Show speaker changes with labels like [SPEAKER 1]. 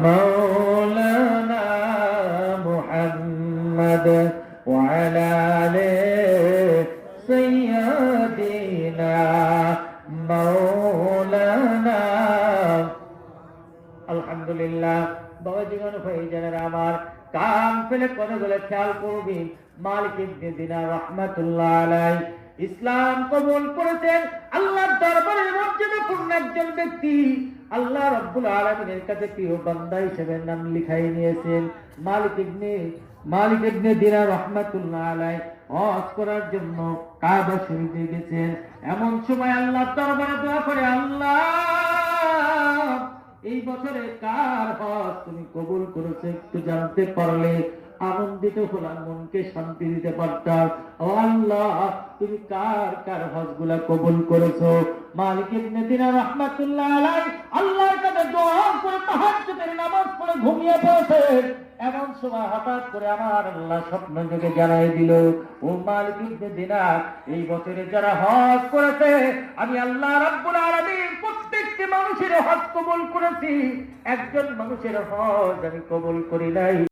[SPEAKER 1] মাওলানা মুহাম্মদ ওয়া আলা আলি সাইয়্যিদিনা মাওলানা। আলহামদুলিল্লাহ। বাবা জীবন ভাইজানেরা আমার, কান ফেলে কথাগুলো খেয়াল করবি। মালিক ইবনে দিনার রাহমাতুল্লাহ আলাইহি ইসলাম কবুল করেছেন। আল্লাহর দরবারে মর্যাদাপূর্ণ একজন ব্যক্তি। আল্লাহ রাব্বুল আলামিনের কাছে প্রিয় বান্দা হিসেবে নাম লিখাই নিয়েছেন। মালিক ইবনে দিনার রাহমাতুল্লাহ আলাইহি হজ করার জন্য কাবা শরীফে গেছেন। এমন সময় আল্লাহর দরবারে দোয়া করে, আল্লাহ এই বছরে কার হজ তুমি কবুল করেছো একটু জানতে পারলে আনন্দিত হলাম, মনকে শান্তি দিতে পারতাম। ও আল্লাহ, তুমি কার কার হজগুলা কবুল করেছো? মালিক ইবনে দিনার রাহমাতুল্লাহ আলাইহি আল্লাহর কাছে দোয়া করে তাহাজ্জুদের নামাজ পড়ে ঘুমিয়ে পড়েছেন। এমন সময় হঠাৎ করে আমার আল্লাহ স্বপ্ন যোগে জানাই দিল, ও মালিক ইবনে দিনার, এই বছরে যারা হজ করেছে আমি আল্লাহ রাব্বুল আলামিন প্রত্যেকটি মানুষের হজ কবুল করেছি, একজন মানুষের হজ আমি কবুল করি নাই।